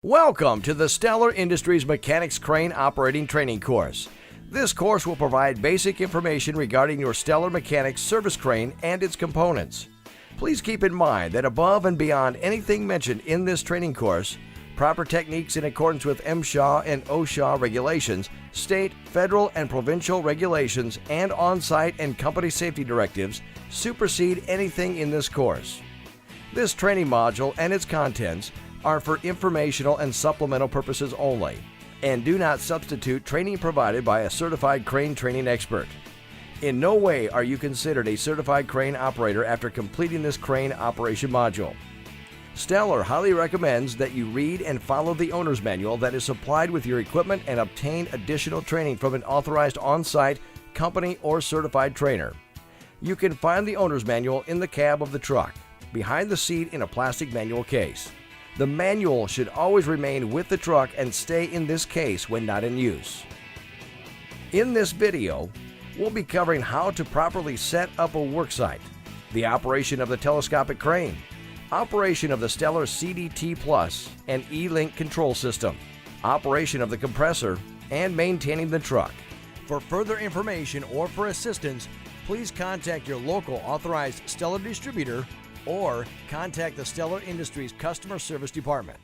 Welcome to the Stellar Industries Mechanics Crane Operating Training Course. This course will provide basic information regarding your Stellar Mechanics service crane and its components. Please keep in mind that above and beyond anything mentioned in this training course, proper techniques in accordance with MSHA and OSHA regulations, state, federal, and provincial regulations, and on-site and company safety directives supersede anything in this course. This training module and its contents are for informational and supplemental purposes only, and do not substitute training provided by a certified crane training expert. In no way are you considered a certified crane operator after completing this crane operation module. Stellar highly recommends that you read and follow the owner's manual that is supplied with your equipment and obtain additional training from an authorized on-site company or certified trainer. You can find the owner's manual in the cab of the truck, behind the seat in a plastic manual case. The manual should always remain with the truck and stay in this case when not in use. In this video, we'll be covering how to properly set up a worksite, the operation of the telescopic crane, operation of the Stellar CDT Plus and E-Link control system, operation of the compressor, and maintaining the truck. For further information or for assistance, please contact your local authorized Stellar distributor or contact the Stellar Industries Customer Service Department.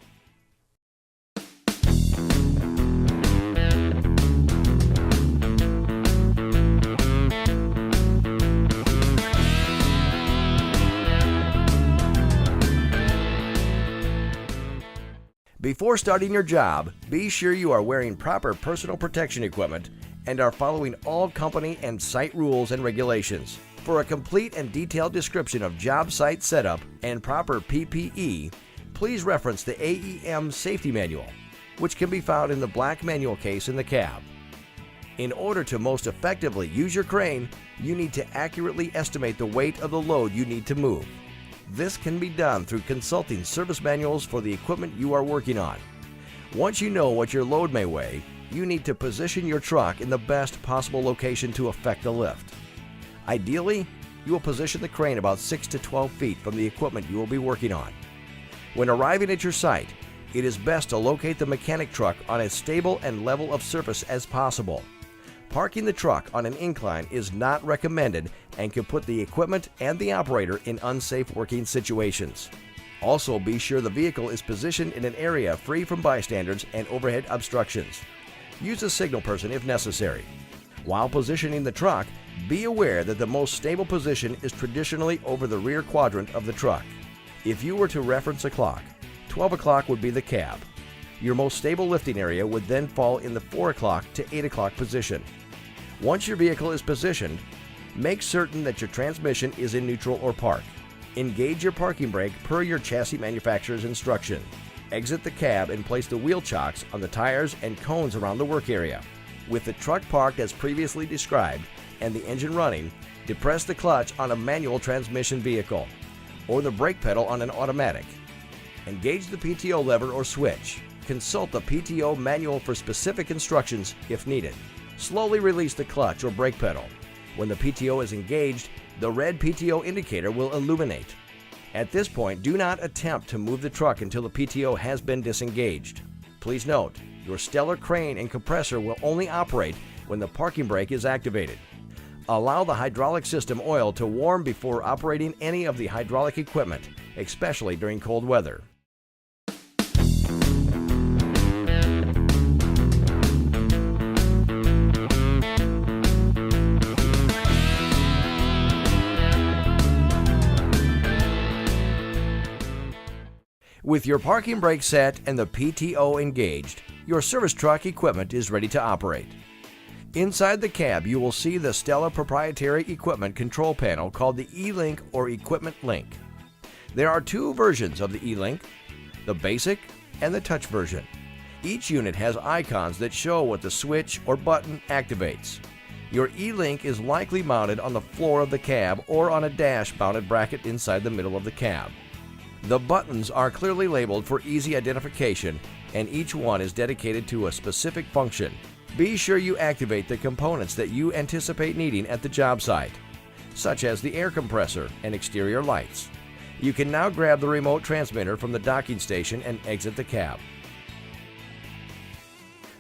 Before starting your job, be sure you are wearing proper personal protection equipment and are following all company and site rules and regulations. For a complete and detailed description of job site setup and proper PPE, please reference the AEM Safety Manual, which can be found in the black manual case in the cab. In order to most effectively use your crane, you need to accurately estimate the weight of the load you need to move. This can be done through consulting service manuals for the equipment you are working on. Once you know what your load may weigh, you need to position your truck in the best possible location to effect the lift. Ideally, you will position the crane about 6 to 12 feet from the equipment you will be working on. When arriving at your site, it is best to locate the mechanic truck on as stable and level of surface as possible. Parking the truck on an incline is not recommended and can put the equipment and the operator in unsafe working situations. Also, be sure the vehicle is positioned in an area free from bystanders and overhead obstructions. Use a signal person if necessary. While positioning the truck, be aware that the most stable position is traditionally over the rear quadrant of the truck. If you were to reference a clock, 12 o'clock would be the cab. Your most stable lifting area would then fall in the 4 o'clock to 8 o'clock position. Once your vehicle is positioned, make certain that your transmission is in neutral or park. Engage your parking brake per your chassis manufacturer's instruction. Exit the cab and place the wheel chocks on the tires and cones around the work area. With the truck parked as previously described and the engine running, depress the clutch on a manual transmission vehicle or the brake pedal on an automatic. Engage the PTO lever or switch. Consult the PTO manual for specific instructions if needed. Slowly release the clutch or brake pedal. When the PTO is engaged, the red PTO indicator will illuminate. At this point, do not attempt to move the truck until the PTO has been disengaged. Please note, your Stellar crane and compressor will only operate when the parking brake is activated. Allow the hydraulic system oil to warm before operating any of the hydraulic equipment, especially during cold weather. With your parking brake set and the PTO engaged, your service truck equipment is ready to operate. Inside the cab, you will see the Stellar proprietary equipment control panel called the E-Link or Equipment Link. There are two versions of the E-Link, the basic and the touch version. Each unit has icons that show what the switch or button activates. Your E-Link is likely mounted on the floor of the cab or on a dash-mounted bracket inside the middle of the cab. The buttons are clearly labeled for easy identification, and each one is dedicated to a specific function. Be sure you activate the components that you anticipate needing at the job site, such as the air compressor and exterior lights. You can now grab the remote transmitter from the docking station and exit the cab.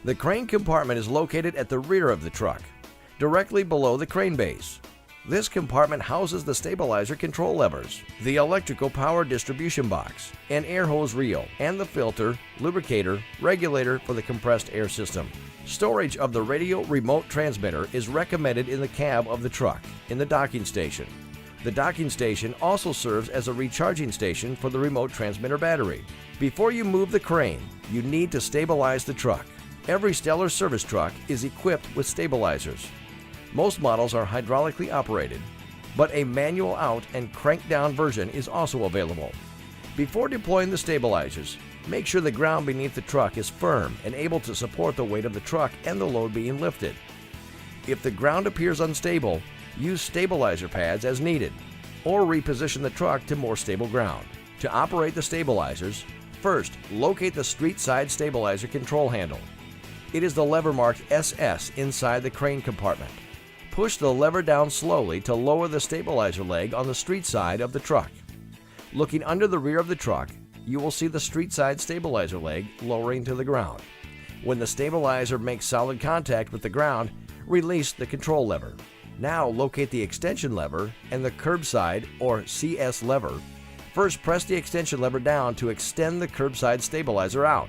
The crane compartment is located at the rear of the truck, directly below the crane base. This compartment houses the stabilizer control levers, the electrical power distribution box, an air hose reel, and the filter, lubricator, regulator for the compressed air system. Storage of the radio remote transmitter is recommended in the cab of the truck, in the docking station. The docking station also serves as a recharging station for the remote transmitter battery. Before you move the crane, you need to stabilize the truck. Every Stellar service truck is equipped with stabilizers. Most models are hydraulically operated, but a manual out and crank down version is also available. Before deploying the stabilizers, make sure the ground beneath the truck is firm and able to support the weight of the truck and the load being lifted. If the ground appears unstable, use stabilizer pads as needed, or reposition the truck to more stable ground. To operate the stabilizers, first locate the street side stabilizer control handle. It is the lever marked SS inside the crane compartment. Push the lever down slowly to lower the stabilizer leg on the street side of the truck. Looking under the rear of the truck, you will see the street side stabilizer leg lowering to the ground. When the stabilizer makes solid contact with the ground, release the control lever. Now locate the extension lever and the curbside or CS lever. First, press the extension lever down to extend the curbside stabilizer out.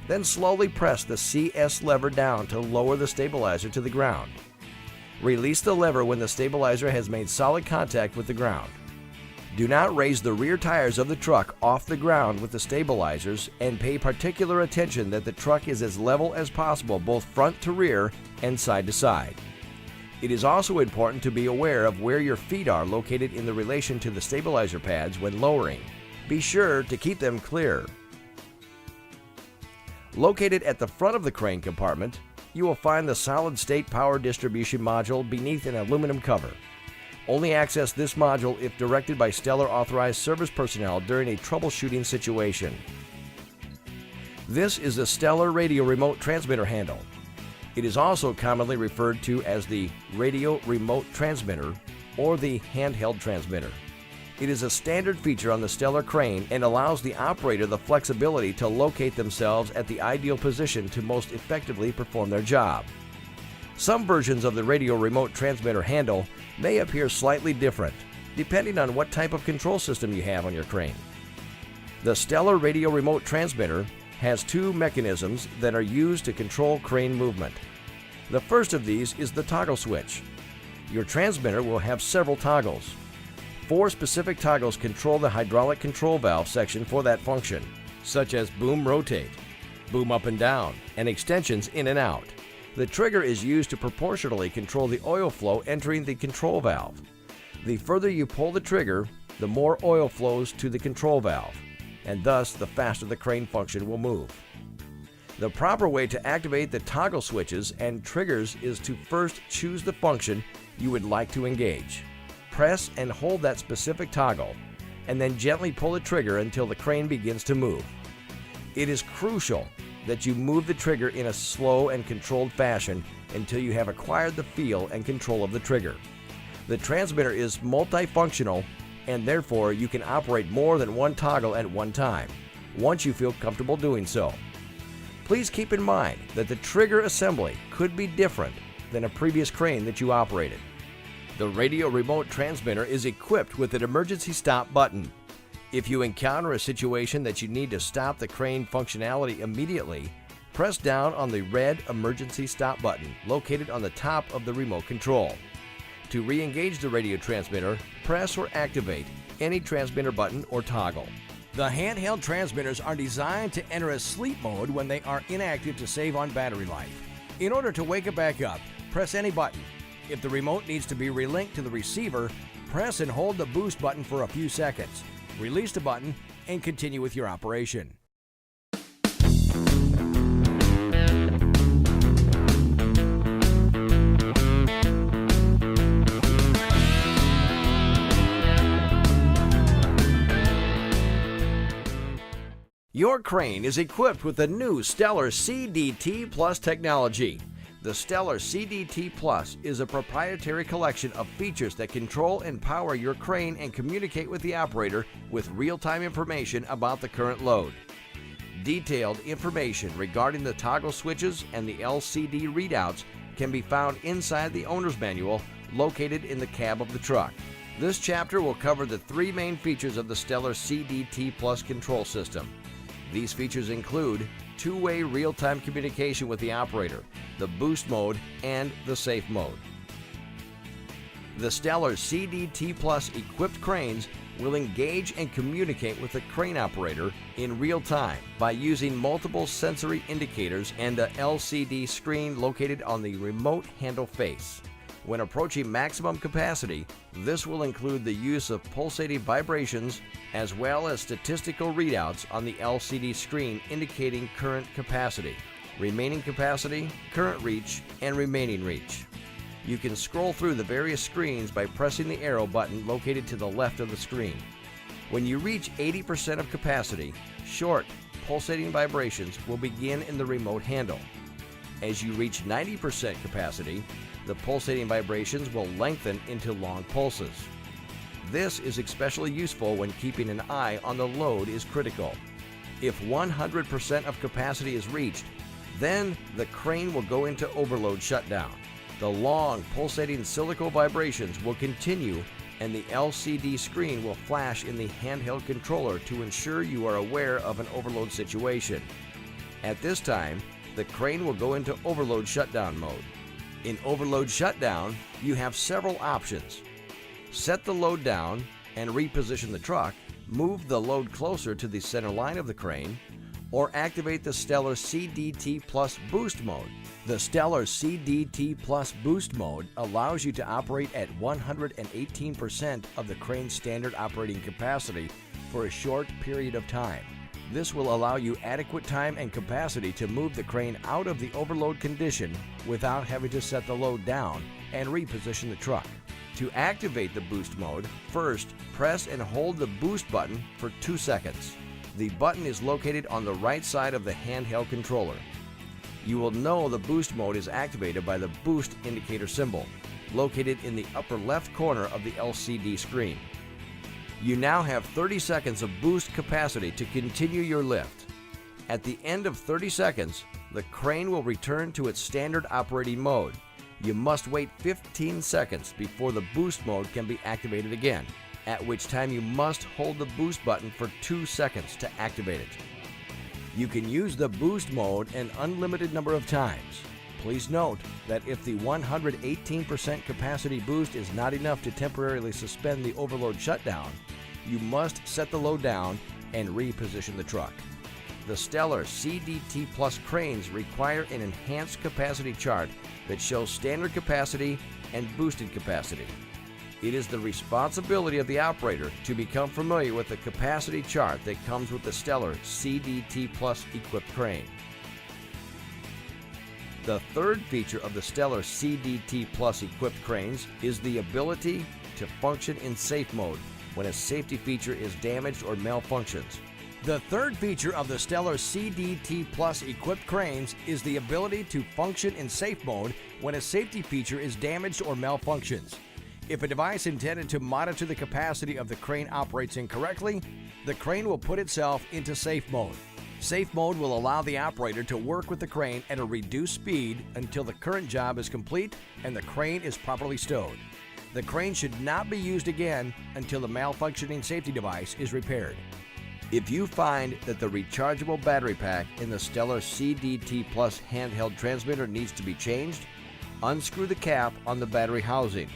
Then slowly press the CS lever down to lower the stabilizer to the ground. Release the lever when the stabilizer has made solid contact with the ground. Do not raise the rear tires of the truck off the ground with the stabilizers, and pay particular attention that the truck is as level as possible both front to rear and side to side. It is also important to be aware of where your feet are located in the relation to the stabilizer pads when lowering. Be sure to keep them clear. Located at the front of the crane compartment, you will find the solid-state power distribution module beneath an aluminum cover. Only access this module if directed by Stellar authorized service personnel during a troubleshooting situation. This is the Stellar radio remote transmitter handle. It is also commonly referred to as the radio remote transmitter or the handheld transmitter. It is a standard feature on the Stellar crane and allows the operator the flexibility to locate themselves at the ideal position to most effectively perform their job. Some versions of the radio remote transmitter handle may appear slightly different, depending on what type of control system you have on your crane. The Stellar radio remote transmitter has two mechanisms that are used to control crane movement. The first of these is the toggle switch. Your transmitter will have several toggles. 4 specific toggles control the hydraulic control valve section for that function, such as boom rotate, boom up and down, and extensions in and out. The trigger is used to proportionally control the oil flow entering the control valve. The further you pull the trigger, the more oil flows to the control valve, and thus the faster the crane function will move. The proper way to activate the toggle switches and triggers is to first choose the function you would like to engage. Press and hold that specific toggle, and then gently pull the trigger until the crane begins to move. It is crucial that you move the trigger in a slow and controlled fashion until you have acquired the feel and control of the trigger. The transmitter is multifunctional, and therefore you can operate more than one toggle at one time, once you feel comfortable doing so. Please keep in mind that the trigger assembly could be different than a previous crane that you operated. The radio remote transmitter is equipped with an emergency stop button. If you encounter a situation that you need to stop the crane functionality immediately, press down on the red emergency stop button located on the top of the remote control. To re-engage the radio transmitter, press or activate any transmitter button or toggle. The handheld transmitters are designed to enter a sleep mode when they are inactive to save on battery life. In order to wake it back up, press any button. If the remote needs to be relinked to the receiver, press and hold the boost button for a few seconds. Release the button and continue with your operation. Your crane is equipped with the new Stellar CDT Plus technology. The Stellar CDT Plus is a proprietary collection of features that control and power your crane and communicate with the operator with real-time information about the current load. Detailed information regarding the toggle switches and the LCD readouts can be found inside the owner's manual located in the cab of the truck. This chapter will cover the three main features of the Stellar CDT Plus control system. These features include two-way real-time communication with the operator, the boost mode, and the safe mode. The Stellar CDT Plus equipped cranes will engage and communicate with the crane operator in real time by using multiple sensory indicators and a LCD screen located on the remote handle face. When approaching maximum capacity, this will include the use of pulsating vibrations as well as statistical readouts on the LCD screen indicating current capacity, remaining capacity, current reach, and remaining reach. You can scroll through the various screens by pressing the arrow button located to the left of the screen. When you reach 80% of capacity, short, pulsating vibrations will begin in the remote handle. As you reach 90% capacity, the pulsating vibrations will lengthen into long pulses. This is especially useful when keeping an eye on the load is critical. If 100% of capacity is reached, then the crane will go into overload shutdown. The long pulsating silico vibrations will continue and the LCD screen will flash in the handheld controller to ensure you are aware of an overload situation. At this time, the crane will go into overload shutdown mode. In overload shutdown, you have several options. Set the load down and reposition the truck, move the load closer to the center line of the crane, or activate the Stellar CDT Plus Boost Mode. The Stellar CDT Plus Boost Mode allows you to operate at 118% of the crane's standard operating capacity for a short period of time. This will allow you adequate time and capacity to move the crane out of the overload condition without having to set the load down and reposition the truck. To activate the boost mode, first press and hold the boost button for 2 seconds. The button is located on the right side of the handheld controller. You will know the boost mode is activated by the boost indicator symbol, located in the upper left corner of the LCD screen. You now have 30 seconds of boost capacity to continue your lift. At the end of 30 seconds, the crane will return to its standard operating mode. You must wait 15 seconds before the boost mode can be activated again, at which time you must hold the boost button for 2 seconds to activate it. You can use the boost mode an unlimited number of times. Please note that if the 118% capacity boost is not enough to temporarily suspend the overload shutdown, you must set the load down and reposition the truck. The Stellar CDT Plus cranes require an enhanced capacity chart that shows standard capacity and boosted capacity. It is the responsibility of the operator to become familiar with the capacity chart that comes with the Stellar CDT Plus equipped crane. The third feature of the Stellar CDT Plus equipped cranes is the ability to function in safe mode when a safety feature is damaged or malfunctions. The third feature of the Stellar CDT Plus equipped cranes is the ability to function in safe mode when a safety feature is damaged or malfunctions. If a device intended to monitor the capacity of the crane operates incorrectly, the crane will put itself into safe mode. Safe mode will allow the operator to work with the crane at a reduced speed until the current job is complete and the crane is properly stowed. The crane should not be used again until the malfunctioning safety device is repaired. If you find that the rechargeable battery pack in the Stellar CDT Plus handheld transmitter needs to be changed, unscrew the cap on the battery housing.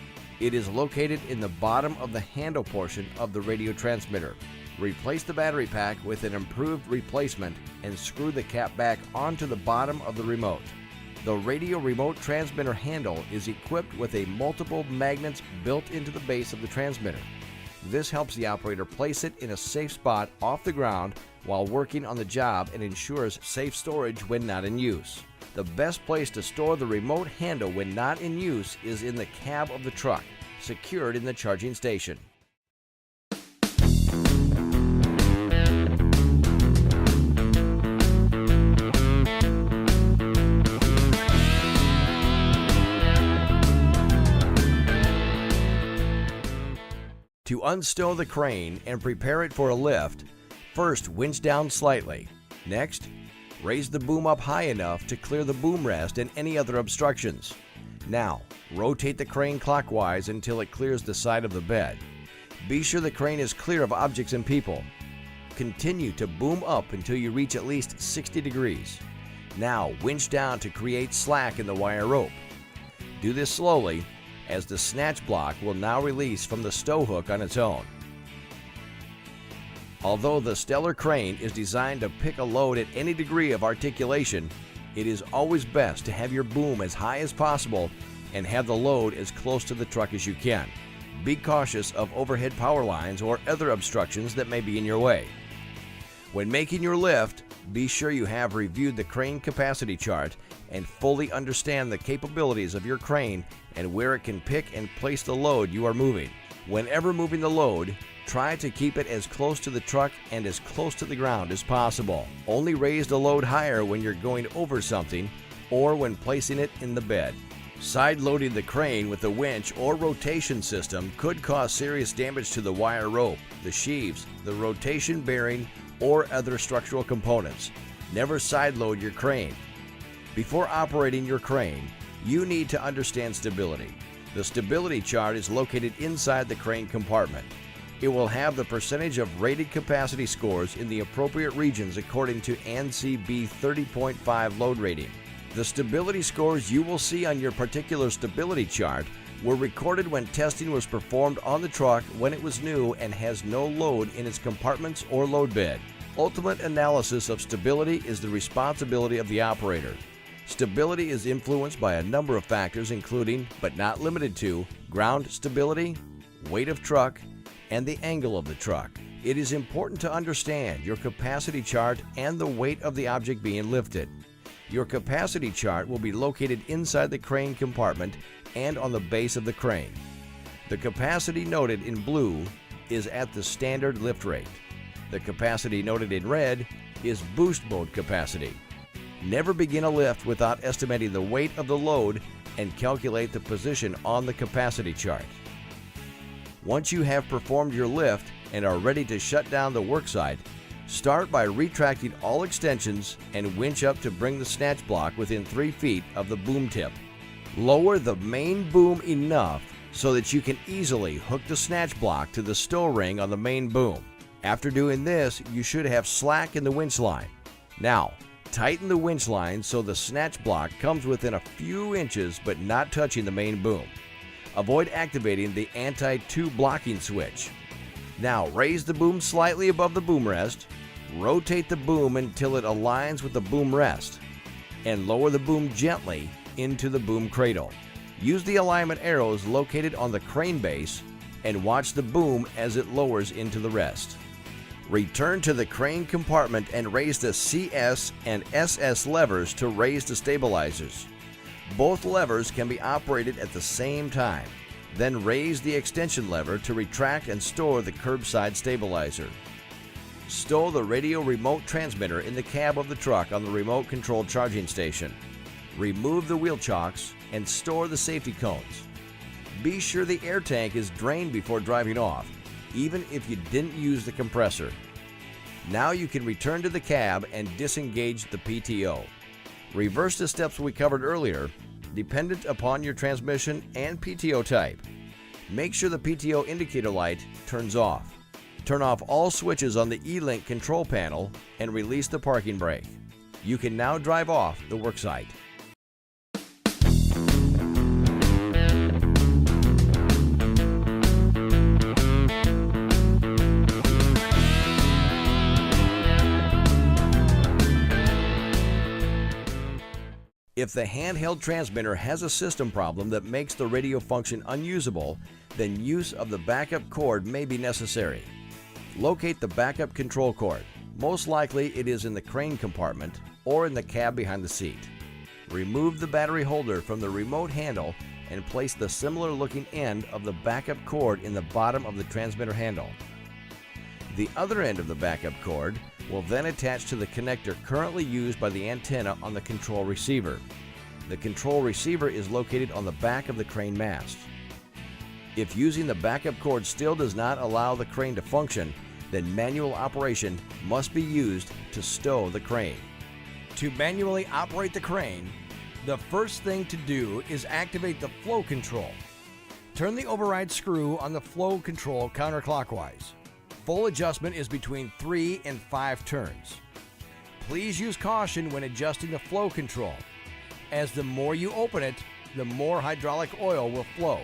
It is located in the bottom of the handle portion of the radio transmitter. Replace the battery pack with an improved replacement and screw the cap back onto the bottom of the remote. The radio remote transmitter handle is equipped with a multiple magnets built into the base of the transmitter. This helps the operator place it in a safe spot off the ground while working on the job and ensures safe storage when not in use. The best place to store the remote handle when not in use is in the cab of the truck, secured in the charging station. To unstow the crane and prepare it for a lift, first winch down slightly. Next, raise the boom up high enough to clear the boom rest and any other obstructions. Now, rotate the crane clockwise until it clears the side of the bed. Be sure the crane is clear of objects and people. Continue to boom up until you reach at least 60 degrees. Now, winch down to create slack in the wire rope. Do this slowly, as the snatch block will now release from the stow hook on its own. Although the Stellar crane is designed to pick a load at any degree of articulation, it is always best to have your boom as high as possible and have the load as close to the truck as you can. Be cautious of overhead power lines or other obstructions that may be in your way. When making your lift, be sure you have reviewed the crane capacity chart and fully understand the capabilities of your crane and where it can pick and place the load you are moving. Whenever moving the load, try to keep it as close to the truck and as close to the ground as possible. Only raise the load higher when you're going over something or when placing it in the bed. Side-loading the crane with a winch or rotation system could cause serious damage to the wire rope, the sheaves, the rotation bearing, or other structural components. Never side-load your crane. Before operating your crane, you need to understand stability. The stability chart is located inside the crane compartment. It will have the percentage of rated capacity scores in the appropriate regions according to ANSI B 30.5 load rating. The stability scores you will see on your particular stability chart were recorded when testing was performed on the truck when it was new and has no load in its compartments or load bed. Ultimate analysis of stability is the responsibility of the operator. Stability is influenced by a number of factors including, but not limited to, ground stability, weight of truck, and the angle of the truck. It is important to understand your capacity chart and the weight of the object being lifted. Your capacity chart will be located inside the crane compartment and on the base of the crane. The capacity noted in blue is at the standard lift rate. The capacity noted in red is boost mode capacity. Never begin a lift without estimating the weight of the load and calculate the position on the capacity chart. Once you have performed your lift and are ready to shut down the worksite, start by retracting all extensions and winch up to bring the snatch block within 3 feet of the boom tip. Lower the main boom enough so that you can easily hook the snatch block to the stow ring on the main boom. After doing this, you should have slack in the winch line. Now, tighten the winch line so the snatch block comes within a few inches but not touching the main boom. Avoid activating the anti-two blocking switch. Now raise the boom slightly above the boom rest, rotate the boom until it aligns with the boom rest, and lower the boom gently into the boom cradle. Use the alignment arrows located on the crane base and watch the boom as it lowers into the rest. Return to the crane compartment and raise the CS and SS levers to raise the stabilizers. Both levers can be operated at the same time. Then raise the extension lever to retract and store the curbside stabilizer. Stow the radio remote transmitter in the cab of the truck on the remote control charging station. Remove the wheel chocks and store the safety cones. Be sure the air tank is drained before driving off, even if you didn't use the compressor. Now you can return to the cab and disengage the PTO. Reverse the steps we covered earlier, dependent upon your transmission and PTO type. Make sure the PTO indicator light turns off. Turn off all switches on the E-Link control panel and release the parking brake. You can now drive off the worksite. If the handheld transmitter has a system problem that makes the radio function unusable, then use of the backup cord may be necessary. Locate the backup control cord. Most likely it is in the crane compartment or in the cab behind the seat. Remove the battery holder from the remote handle and place the similar looking end of the backup cord in the bottom of the transmitter handle. The other end of the backup cord will then attach to the connector currently used by the antenna on the control receiver. The control receiver is located on the back of the crane mast. If using the backup cord still does not allow the crane to function, then manual operation must be used to stow the crane. To manually operate the crane, the first thing to do is activate the flow control. Turn the override screw on the flow control counterclockwise. Full adjustment is between 3 and 5 turns. Please use caution when adjusting the flow control, as the more you open it, the more hydraulic oil will flow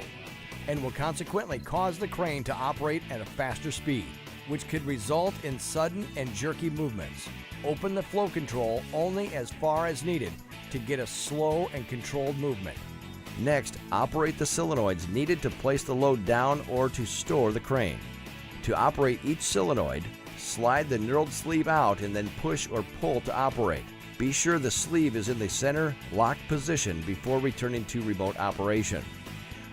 and will consequently cause the crane to operate at a faster speed, which could result in sudden and jerky movements. Open the flow control only as far as needed to get a slow and controlled movement. Next, operate the solenoids needed to place the load down or to store the crane. To operate each solenoid, slide the knurled sleeve out and then push or pull to operate. Be sure the sleeve is in the center locked position before returning to remote operation.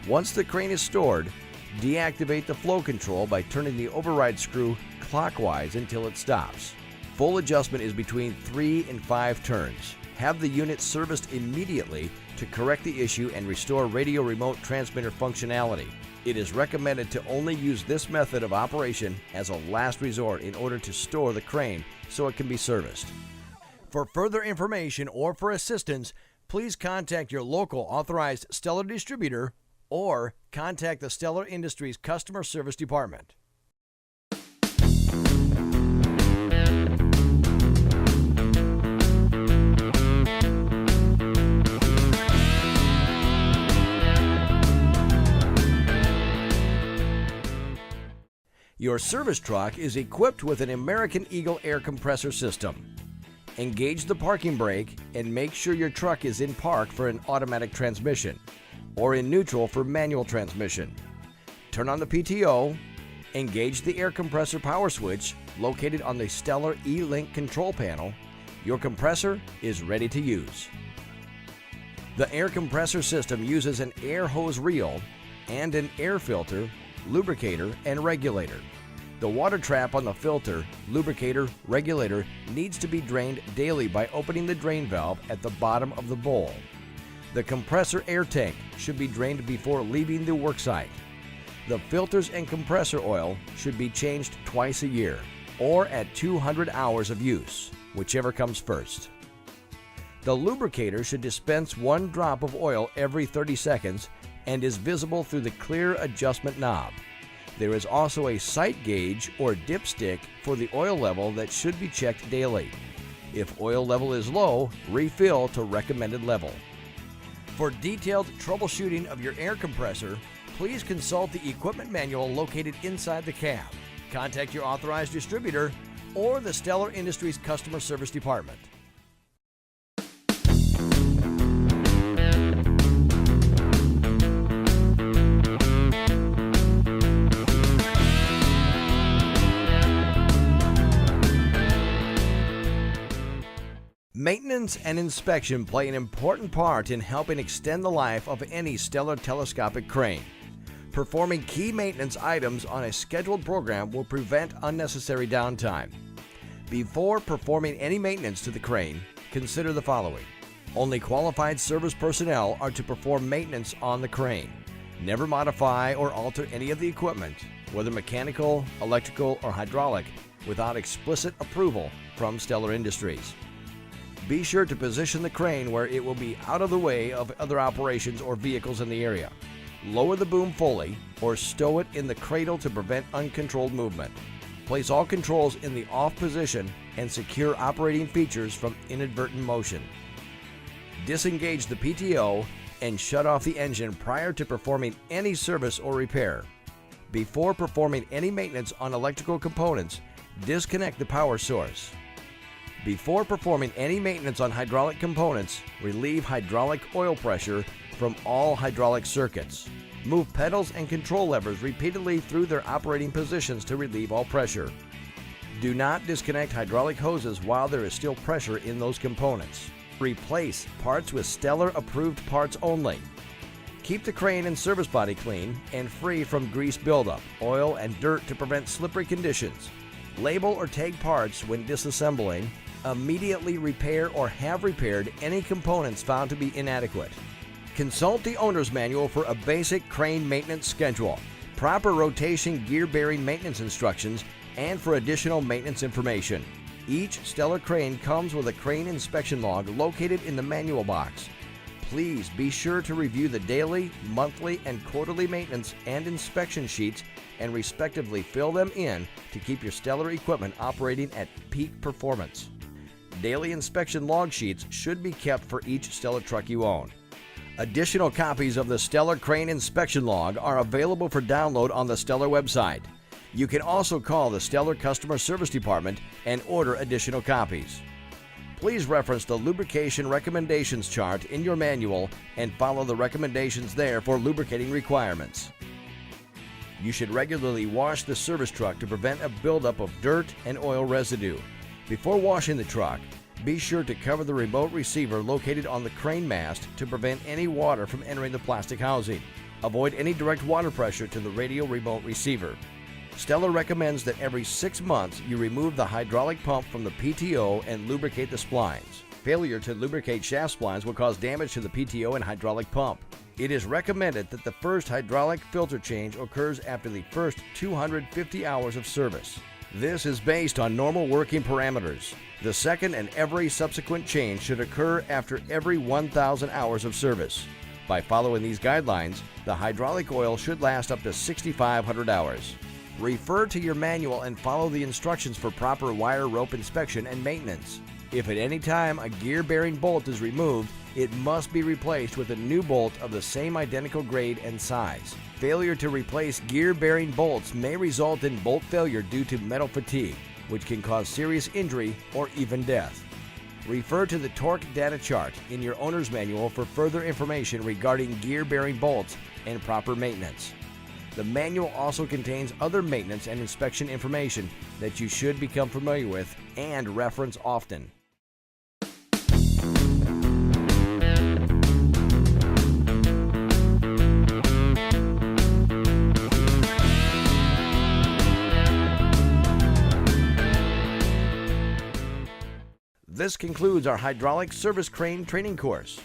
Once the crane is stored, deactivate the flow control by turning the override screw clockwise until it stops. Full adjustment is between 3 and 5 turns. Have the unit serviced immediately to correct the issue and restore radio remote transmitter functionality. It is recommended to only use this method of operation as a last resort in order to store the crane so it can be serviced. For further information or for assistance, please contact your local authorized Stellar distributor or contact the Stellar Industries Customer Service Department. Your service truck is equipped with an American Eagle air compressor system. Engage the parking brake and make sure your truck is in park for an automatic transmission or in neutral for manual transmission. Turn on the PTO, engage the air compressor power switch located on the Stellar E-Link control panel. Your compressor is ready to use. The air compressor system uses an air hose reel and an air filter, lubricator, and regulator. The water trap on the filter, lubricator, regulator needs to be drained daily by opening the drain valve at the bottom of the bowl. The compressor air tank should be drained before leaving the worksite. The filters and compressor oil should be changed twice a year or at 200 hours of use, whichever comes first. The lubricator should dispense 1 drop of oil every 30 seconds and is visible through the clear adjustment knob. There is also a sight gauge or dipstick for the oil level that should be checked daily. If oil level is low, refill to recommended level. For detailed troubleshooting of your air compressor, please consult the equipment manual located inside the cab. Contact your authorized distributor or the Stellar Industries Customer Service Department. Maintenance and inspection play an important part in helping extend the life of any Stellar telescopic crane. Performing key maintenance items on a scheduled program will prevent unnecessary downtime. Before performing any maintenance to the crane, consider the following. Only qualified service personnel are to perform maintenance on the crane. Never modify or alter any of the equipment, whether mechanical, electrical, or hydraulic, without explicit approval from Stellar Industries. Be sure to position the crane where it will be out of the way of other operations or vehicles in the area. Lower the boom fully or stow it in the cradle to prevent uncontrolled movement. Place all controls in the off position and secure operating features from inadvertent motion. Disengage the PTO and shut off the engine prior to performing any service or repair. Before performing any maintenance on electrical components, disconnect the power source. Before performing any maintenance on hydraulic components, relieve hydraulic oil pressure from all hydraulic circuits. Move pedals and control levers repeatedly through their operating positions to relieve all pressure. Do not disconnect hydraulic hoses while there is still pressure in those components. Replace parts with Stellar approved parts only. Keep the crane and service body clean and free from grease buildup, oil, and dirt to prevent slippery conditions. Label or tag parts when disassembling. Immediately repair or have repaired any components found to be inadequate. Consult the owner's manual for a basic crane maintenance schedule, proper rotation gear bearing maintenance instructions, and for additional maintenance information. Each Stellar crane comes with a crane inspection log located in the manual box. Please be sure to review the daily, monthly, and quarterly maintenance and inspection sheets and respectively fill them in to keep your Stellar equipment operating at peak performance. Daily inspection log sheets should be kept for each Stellar truck you own. Additional copies of the Stellar Crane Inspection Log are available for download on the Stellar website. You can also call the Stellar Customer Service Department and order additional copies. Please reference the lubrication recommendations chart in your manual and follow the recommendations there for lubricating requirements. You should regularly wash the service truck to prevent a buildup of dirt and oil residue. Before washing the truck, be sure to cover the remote receiver located on the crane mast to prevent any water from entering the plastic housing. Avoid any direct water pressure to the radio remote receiver. Stellar recommends that every 6 months you remove the hydraulic pump from the PTO and lubricate the splines. Failure to lubricate shaft splines will cause damage to the PTO and hydraulic pump. It is recommended that the first hydraulic filter change occurs after the first 250 hours of service. This is based on normal working parameters. The second and every subsequent change should occur after every 1,000 hours of service. By following these guidelines, the hydraulic oil should last up to 6,500 hours. Refer to your manual and follow the instructions for proper wire rope inspection and maintenance. If at any time a gear bearing bolt is removed, it must be replaced with a new bolt of the same identical grade and size. Failure to replace gear bearing bolts may result in bolt failure due to metal fatigue, which can cause serious injury or even death. Refer to the torque data chart in your owner's manual for further information regarding gear bearing bolts and proper maintenance. The manual also contains other maintenance and inspection information that you should become familiar with and reference often. This concludes our hydraulic service crane training course.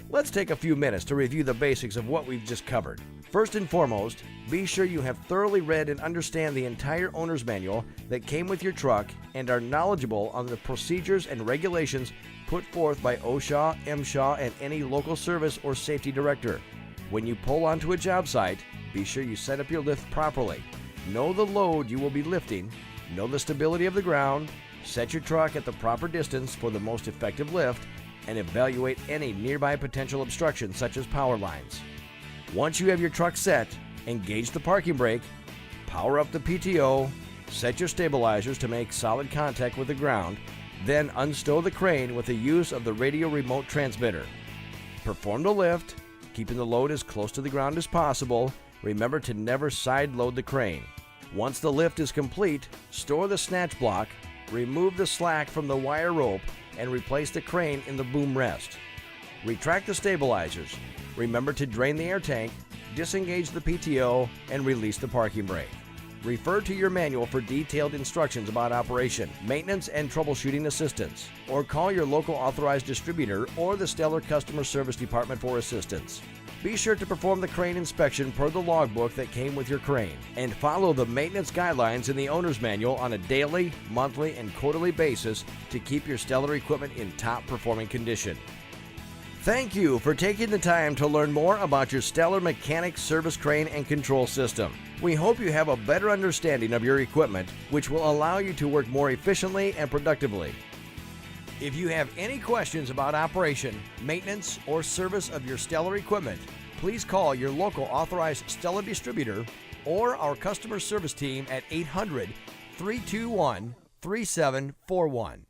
Let's take a few minutes to review the basics of what we've just covered. First and foremost, be sure you have thoroughly read and understand the entire owner's manual that came with your truck and are knowledgeable on the procedures and regulations put forth by OSHA, MSHA, and any local service or safety director. When you pull onto a job site, be sure you set up your lift properly. Know the load you will be lifting, know the stability of the ground, set your truck at the proper distance for the most effective lift, and evaluate any nearby potential obstructions such as power lines. Once you have your truck set, engage the parking brake, power up the PTO, set your stabilizers to make solid contact with the ground, then unstow the crane with the use of the radio remote transmitter. Perform the lift, keeping the load as close to the ground as possible. Remember to never side load the crane. Once the lift is complete, store the snatch block, remove the slack from the wire rope, and replace the crane in the boom rest. Retract the stabilizers. Remember to drain the air tank, disengage the PTO, and release the parking brake. Refer to your manual for detailed instructions about operation, maintenance, and troubleshooting assistance, or call your local authorized distributor or the Stellar Customer Service Department for assistance. Be sure to perform the crane inspection per the logbook that came with your crane, and follow the maintenance guidelines in the owner's manual on a daily, monthly, and quarterly basis to keep your Stellar equipment in top performing condition. Thank you for taking the time to learn more about your Stellar mechanic service crane and control system. We hope you have a better understanding of your equipment, which will allow you to work more efficiently and productively. If you have any questions about operation, maintenance, or service of your Stellar equipment, please call your local authorized Stellar distributor or our customer service team at 800-321-3741.